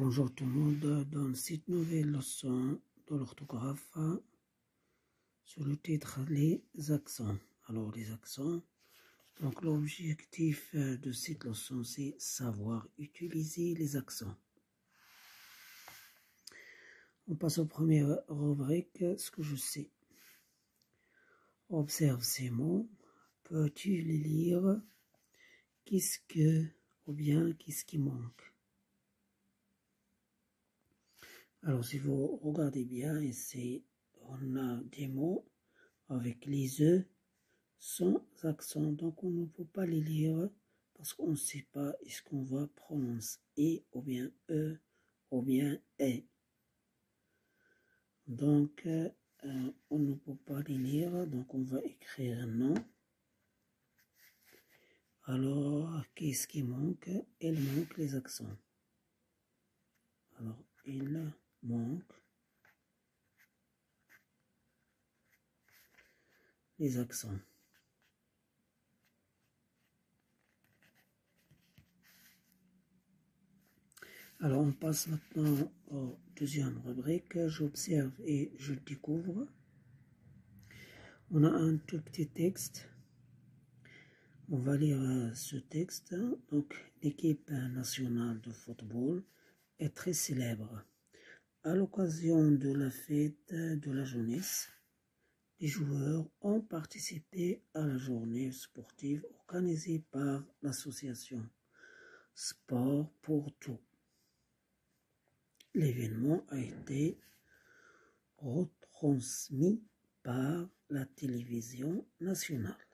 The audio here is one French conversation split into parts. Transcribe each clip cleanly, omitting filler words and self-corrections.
Bonjour tout le monde, dans cette nouvelle leçon de l'orthographe, sur le titre les accents. Alors les accents, donc l'objectif de cette leçon c'est savoir utiliser les accents. On passe aux premières rubriques, ce que je sais. Observe ces mots, peux-tu les lire? Qu'est-ce que, ou bien qu'est-ce qui manque? Alors, si vous regardez bien, ici, on a des mots avec les E sans accent, donc on ne peut pas les lire parce qu'on ne sait pas est-ce qu'on va prononcer E ou bien E ou bien E. Donc, on ne peut pas les lire, donc on va écrire non. Alors, qu'est-ce qui manque? Il manque les accents. Alors, il manque les accents. Alors on passe maintenant au deuxième rubrique, j'observe et je découvre. On a un tout petit texte. On va lire ce texte. Donc, l'équipe nationale de football est très célèbre. À l'occasion de la fête de la jeunesse, les joueurs ont participé à la journée sportive organisée par l'association Sport pour tous. L'événement a été retransmis par la télévision nationale.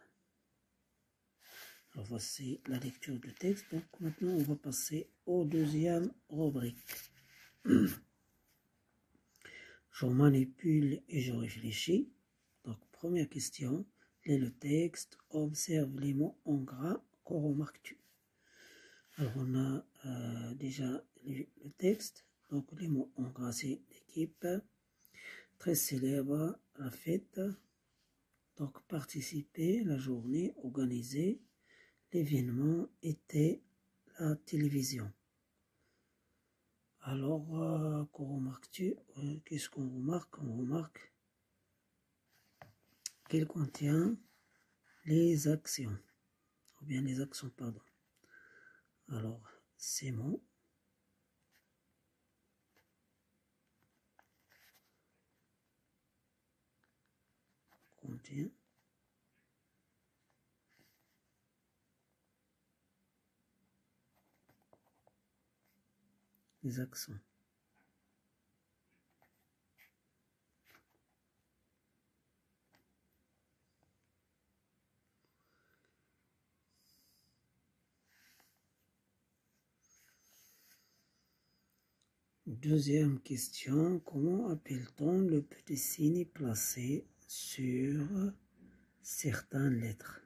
Alors voici la lecture du texte. Donc maintenant on va passer au deuxième rubrique. Je manipule et je réfléchis. Donc première question, lis le texte, observe les mots en gras, que remarques-tu? Alors on a déjà lu le texte. Donc les mots en gras c'est l'équipe, très célèbre, la fête, donc participer, la journée, organiser, l'événement était la télévision. Alors, qu'en remarques-tu? Qu'est-ce qu'on remarque? On remarque qu'elle contient les actions, ou bien les accents, pardon. Alors, ces mots contiennent les accents. Deuxième question, comment appelle-t-on le petit signe placé sur certaines lettres?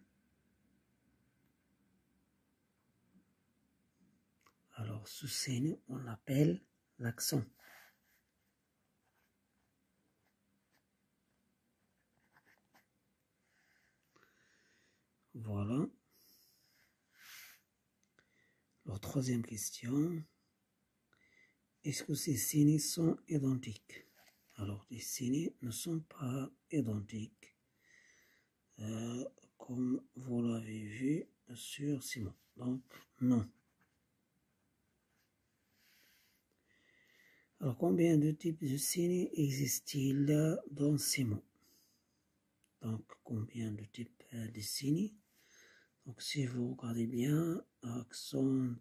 Alors, ce signe, on l'appelle l'accent. Voilà. Alors, troisième question. Est-ce que ces signes sont identiques? Alors, les signes ne sont pas identiques, comme vous l'avez vu sur ces mots. Donc, non. Alors, combien de types de signes existent-ils dans ces mots? Donc, combien de types de signes? Donc, si vous regardez bien, accent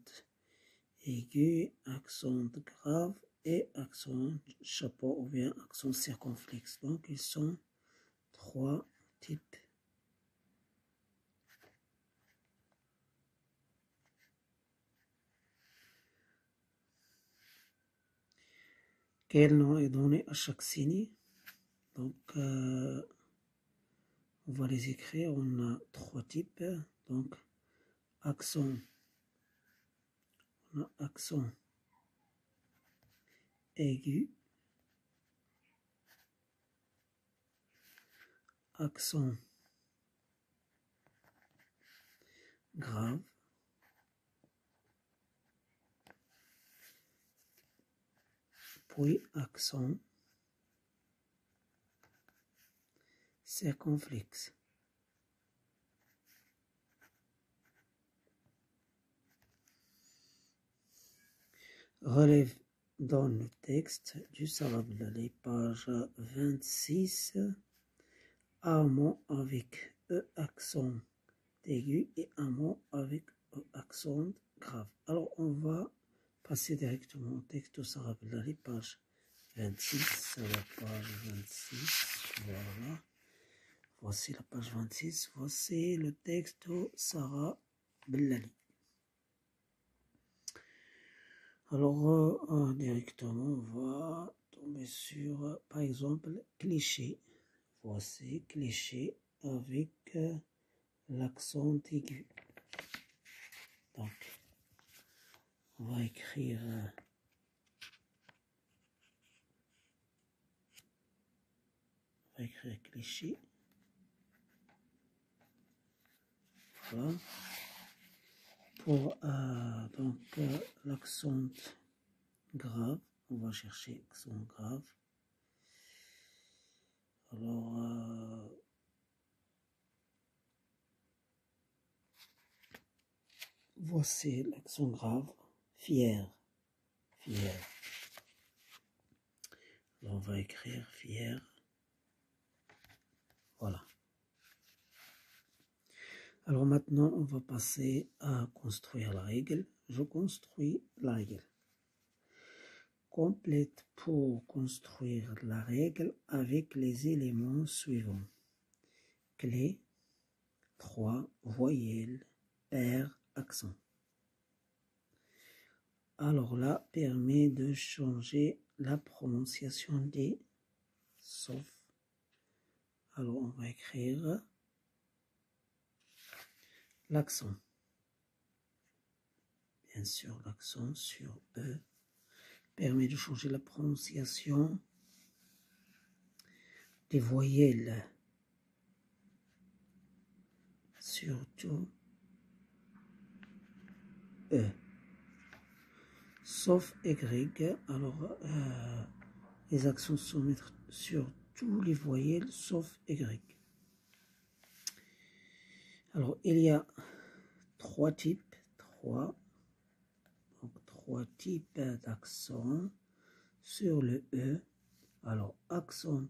aigu, accent grave et accent chapeau ou bien accent circonflexe. Donc, ils sont trois types. Quel nom est donné à chaque signe? Donc, on va les écrire. On a trois types. Donc, accent. On a accent aigu, accent grave puis accent circonflexe. Relève dans le texte du Sarablallah, page 26, un mot avec E accent aigu et un mot avec E accent grave. Alors on va passer directement au texte du Sarablallah, page 26, c'est la page 26, voilà. Voici la page 26, voici le texte de Sarah Bellali. Alors, directement, on va tomber sur, par exemple, cliché. Voici cliché avec l'accent aigu. Donc, on va écrire cliché. Voilà. Pour donc l'accent grave, on va chercher accent grave. Alors voici l'accent grave, fier, fier. Alors on va écrire fier. Voilà. Alors maintenant, on va passer à construire la règle. Je construis la règle. Complète pour construire la règle avec les éléments suivants. Clé, 3, voyelles, paire, accent. Alors là, permet de changer la prononciation des sauf. Alors on va écrire l'accent. Bien sûr, l'accent sur E permet de changer la prononciation des voyelles. Surtout E. Sauf Y, alors les accents sont mis sur tous les voyelles sauf Y. Alors il y a trois types d'accents sur le E. Alors accent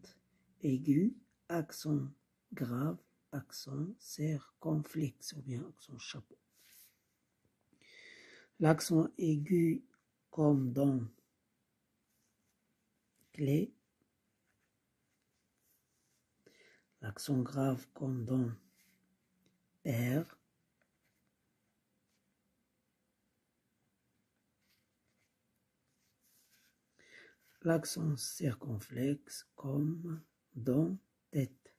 aigu, accent grave, accent circonflexe ou bien accent chapeau. L'accent aigu comme dans clé, l'accent grave comme dans paire, l'accent circonflexe comme dans tête.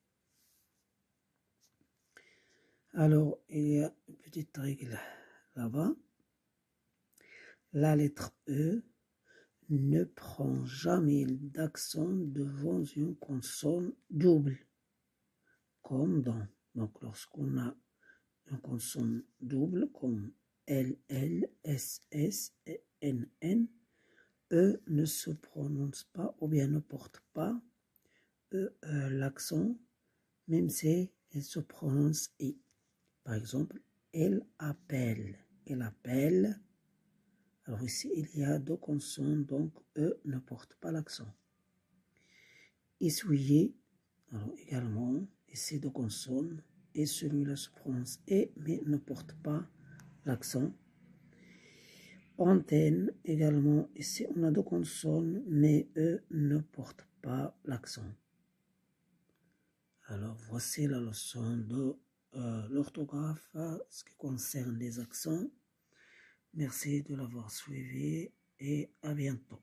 Alors, il y a une petite règle là-bas. La lettre E ne prend jamais d'accent devant une consonne double, comme dans. Donc, lorsqu'on a une consonne double, comme L, L, S, S et N, N, E ne se prononce pas ou bien ne porte pas l'accent, même si elle se prononce I. Par exemple, elle appelle. Elle appelle. Alors ici, il y a deux consonnes, donc E ne porte pas l'accent. Essuyer, alors également, ici deux consonnes, et celui-là se prononce E, mais ne porte pas l'accent. Antenne, également, ici on a deux consonnes, mais E ne porte pas l'accent. Alors voici la leçon de l'orthographe, ce qui concerne les accents. Merci de l'avoir suivi et à bientôt.